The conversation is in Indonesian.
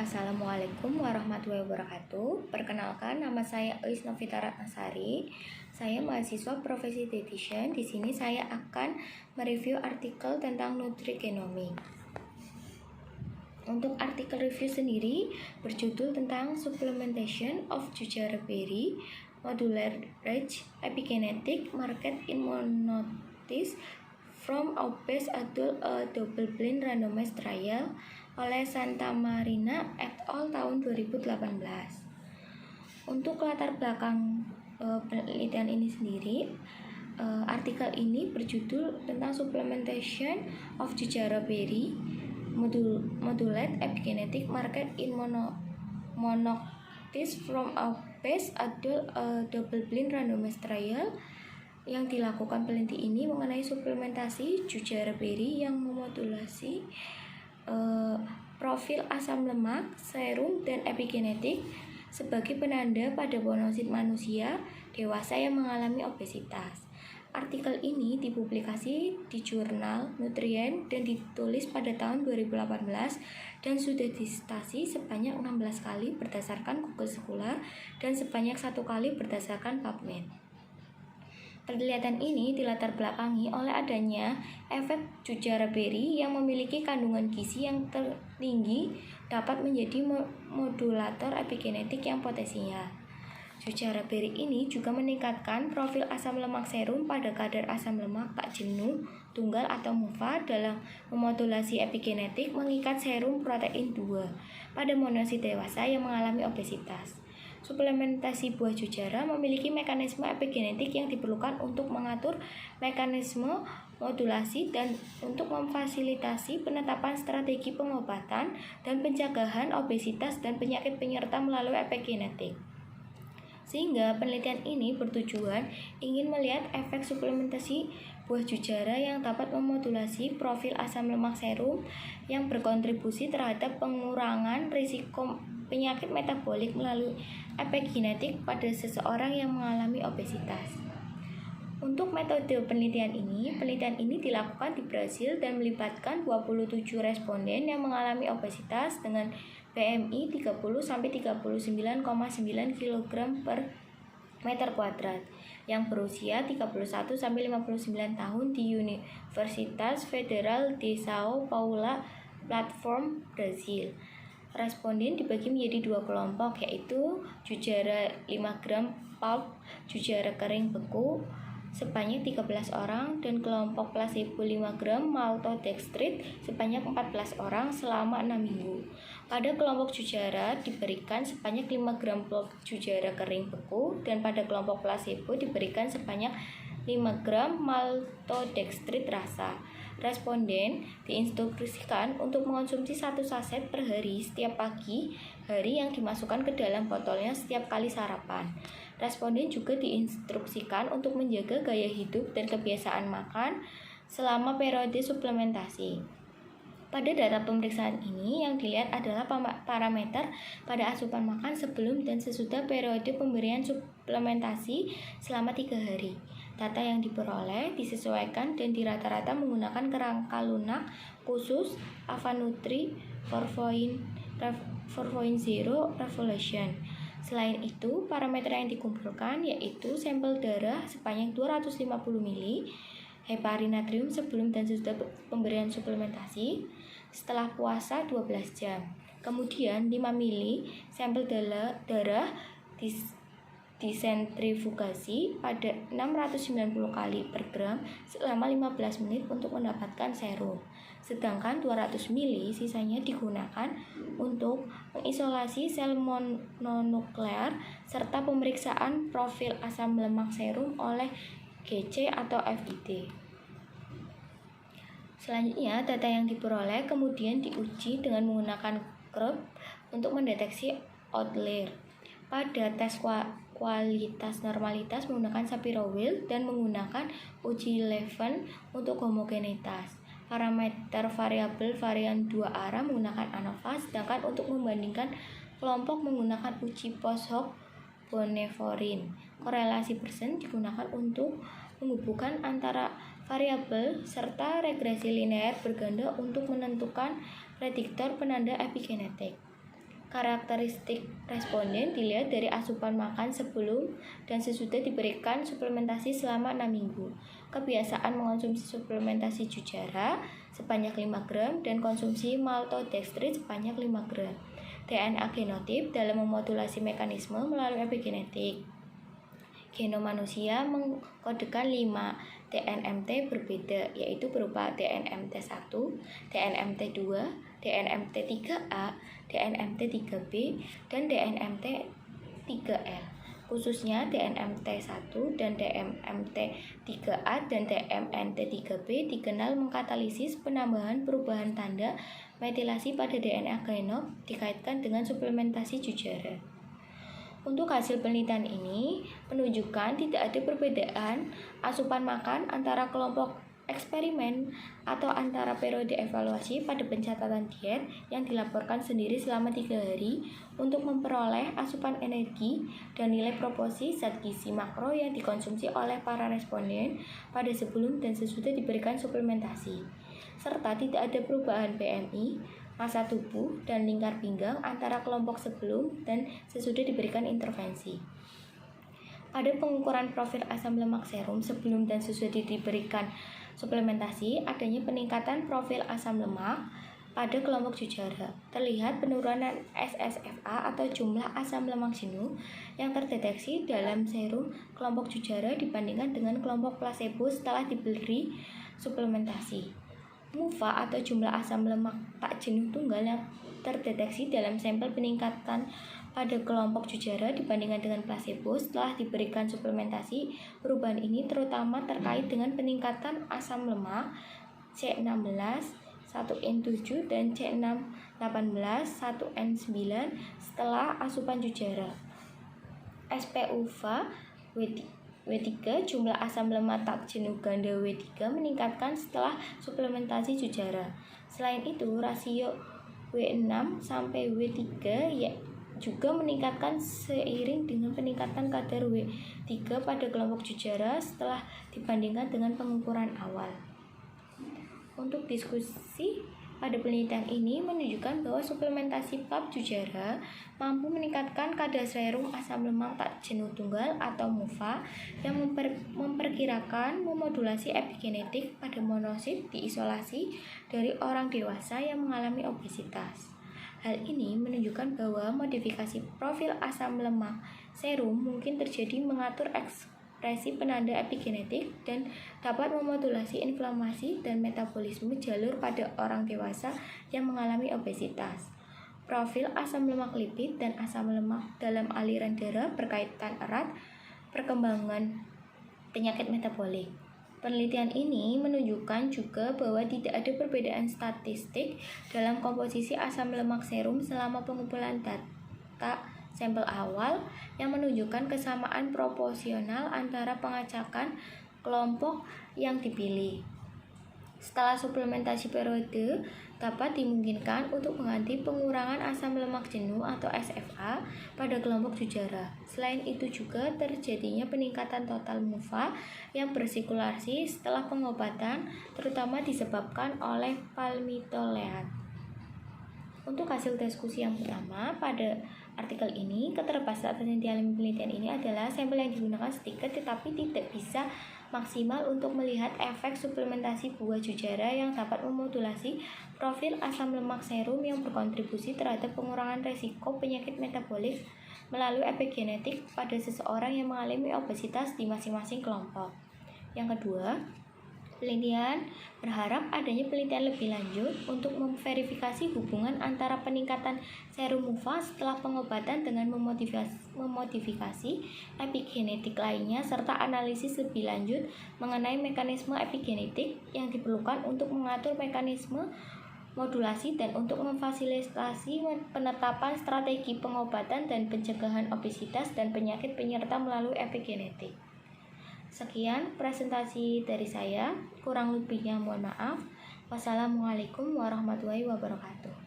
Assalamualaikum warahmatullahi wabarakatuh. Perkenalkan, nama saya Eis Novita Ratnasari. Saya mahasiswa profesi dietitian. Di sini saya akan mereview artikel tentang nutrigenomi. Untuk artikel review sendiri berjudul tentang Supplementation of Jujare Berry Modular Range Epigenetic Market in Monotis from Obese Adult a Double-Blind Randomized Trial oleh Santamarina et al. Tahun 2018. Untuk latar belakang penelitian ini sendiri, artikel ini berjudul tentang Supplementation of Jujare Berry Modulate Epigenetic Market in Monotis from Obese Adult a Double-Blind Randomized Trial yang dilakukan peneliti ini mengenai suplementasi jujare berry yang memodulasi profil asam lemak, serum, dan epigenetik sebagai penanda pada monosit manusia dewasa yang mengalami obesitas. Artikel ini dipublikasi di jurnal Nutrient dan ditulis pada tahun 2018 dan sudah disitasi sebanyak 16 kali berdasarkan Google Scholar dan sebanyak 1 kali berdasarkan PubMed. Penelitian ini dilatar belakangi oleh adanya efek jujare berry yang memiliki kandungan gizi yang tertinggi dapat menjadi modulator epigenetik yang potensial. Jujare berry ini juga meningkatkan profil asam lemak serum pada kadar asam lemak tak jenuh, tunggal atau MUFA dalam memodulasi epigenetik mengikat serum protein 2 pada monosit dewasa yang mengalami obesitas. Suplementasi buah jujare memiliki mekanisme epigenetik yang diperlukan untuk mengatur mekanisme modulasi dan untuk memfasilitasi penetapan strategi pengobatan dan pencegahan obesitas dan penyakit penyerta melalui epigenetik. Sehingga penelitian ini bertujuan ingin melihat efek suplementasi buah jujare yang dapat memodulasi profil asam lemak serum yang berkontribusi terhadap pengurangan risiko penyakit metabolik melalui epigenetik pada seseorang yang mengalami obesitas. Untuk metode penelitian ini dilakukan di Brasil dan melibatkan 27 responden yang mengalami obesitas dengan BMI 30-39,9 kg per meter kuadrat yang berusia 31-59 tahun di Universitas Federal de São Paulo, Platform Brasil. Responden dibagi menjadi 2 kelompok, yaitu jujare 5 gram pulp jujare kering beku sebanyak 13 orang dan kelompok placebo 5 gram maltodextrin sebanyak 14 orang selama 6 minggu. Pada kelompok jujare diberikan sebanyak 5 gram pulp jujare kering beku dan pada kelompok placebo diberikan sebanyak 5 gram maltodextrin rasa. Responden diinstruksikan untuk mengonsumsi 1 saset per hari setiap pagi hari yang dimasukkan ke dalam botolnya setiap kali sarapan. Responden juga diinstruksikan untuk menjaga gaya hidup dan kebiasaan makan selama periode suplementasi. Pada data pemeriksaan ini yang dilihat adalah parameter pada asupan makan sebelum dan sesudah periode pemberian suplementasi selama 3 hari. Data yang diperoleh disesuaikan dan dirata-rata menggunakan kerangka lunak khusus Avanutri 4.0 Revolution. Selain itu, parameter yang dikumpulkan yaitu sampel darah sebanyak 250 ml, heparin natrium sebelum dan sesudah pemberian suplementasi, setelah puasa 12 jam. Kemudian 5 ml sampel darah disentrifugasi pada 690 kali per gram selama 15 menit untuk mendapatkan serum. Sedangkan 200 ml sisanya digunakan untuk mengisolasi sel mononuklear serta pemeriksaan profil asam lemak serum oleh GC atau FID. Selanjutnya, data yang diperoleh kemudian diuji dengan menggunakan curve untuk mendeteksi outlier. Pada tes kualitas normalitas menggunakan Shapiro-Wilk dan menggunakan uji Levene untuk homogenitas. Parameter variabel varian 2 arah menggunakan ANOVA, sedangkan untuk membandingkan kelompok menggunakan uji post-hoc Bonneforin. Korelasi persen digunakan untuk menghubungkan antara variabel serta regresi linear berganda untuk menentukan prediktor penanda epigenetik. Karakteristik responden dilihat dari asupan makan sebelum dan sesudah diberikan suplementasi selama 6 minggu, kebiasaan mengonsumsi suplementasi Jujara sebanyak 5 gram dan konsumsi maltodextrin sebanyak 5 gram. DNA genotip dalam memodulasi mekanisme melalui epigenetik. Genom manusia mengkodekan 5 DNMT berbeda, yaitu berupa DNMT1, DNMT2, DNMT3A, DNMT3B, dan DNMT3L. Khususnya DNMT1 dan DNMT3A dan DNMT3B dikenal mengkatalisis penambahan perubahan tanda metilasi pada DNA genom dikaitkan dengan suplementasi Jujara. Untuk hasil penelitian ini menunjukkan tidak ada perbedaan asupan makan antara kelompok eksperimen atau antara periode evaluasi pada pencatatan diet yang dilaporkan sendiri selama 3 hari untuk memperoleh asupan energi dan nilai proporsi zat gizi makro yang dikonsumsi oleh para responden pada sebelum dan sesudah diberikan suplementasi, serta tidak ada perubahan BMI, massa tubuh, dan lingkar pinggang antara kelompok sebelum dan sesudah diberikan intervensi. Pada pengukuran profil asam lemak serum sebelum dan sesudah diberikan suplementasi, adanya peningkatan profil asam lemak pada kelompok Jujara. Terlihat penurunan SSFA atau jumlah asam lemak jenuh yang terdeteksi dalam serum kelompok Jujara dibandingkan dengan kelompok placebo setelah diberi suplementasi. MUFA atau jumlah asam lemak tak jenuh tunggal yang terdeteksi dalam sampel peningkatan pada kelompok Jujara dibandingkan dengan placebo setelah diberikan suplementasi. Perubahan ini terutama terkait dengan peningkatan asam lemak C16, 1N7 dan C618, 1N9 setelah asupan Jujara. SPUFA W3 jumlah asam lemak tak jenuh ganda W3 meningkatkan setelah suplementasi Jujara. Selain itu, rasio W6 sampai W3 juga meningkatkan seiring dengan peningkatan kadar W3 pada kelompok Jujara setelah dibandingkan dengan pengukuran awal. Untuk diskusi pada penelitian ini menunjukkan bahwa suplementasi PAP Jujara mampu meningkatkan kadar serum asam lemak tak jenuh tunggal atau MUFA yang memperkirakan memodulasi epigenetik pada monosit diisolasi dari orang dewasa yang mengalami obesitas. Hal ini menunjukkan bahwa modifikasi profil asam lemak serum mungkin terjadi mengatur ekspresi penanda epigenetik dan dapat memodulasi inflamasi dan metabolisme jalur pada orang dewasa yang mengalami obesitas. Profil asam lemak lipid dan asam lemak dalam aliran darah berkaitan erat perkembangan penyakit metabolik. Penelitian ini menunjukkan juga bahwa tidak ada perbedaan statistik dalam komposisi asam lemak serum selama pengumpulan data sampel awal yang menunjukkan kesamaan proporsional antara pengacakan kelompok yang dipilih. Setelah suplementasi periode dapat dimungkinkan untuk mengganti pengurangan asam lemak jenuh atau SFA pada kelompok Jujara. Selain itu juga terjadinya peningkatan total MUFA yang bersirkulasi setelah pengobatan, terutama disebabkan oleh palmitoleat. Untuk hasil diskusi yang pertama pada artikel ini, keterbatasan dalam penelitian ini adalah sampel yang digunakan sedikit tetapi tidak bisa maksimal untuk melihat efek suplementasi buah Jujara yang dapat memodulasi profil asam lemak serum yang berkontribusi terhadap pengurangan resiko penyakit metabolik melalui epigenetik pada seseorang yang mengalami obesitas di masing-masing kelompok. Yang kedua, penelitian berharap adanya penelitian lebih lanjut untuk memverifikasi hubungan antara peningkatan serum MUFA setelah pengobatan dengan memodifikasi epigenetik lainnya serta analisis lebih lanjut mengenai mekanisme epigenetik yang diperlukan untuk mengatur mekanisme modulasi dan untuk memfasilitasi penetapan strategi pengobatan dan pencegahan obesitas dan penyakit penyerta melalui epigenetik. Sekian presentasi dari saya, kurang lebihnya mohon maaf. Wassalamualaikum warahmatullahi wabarakatuh.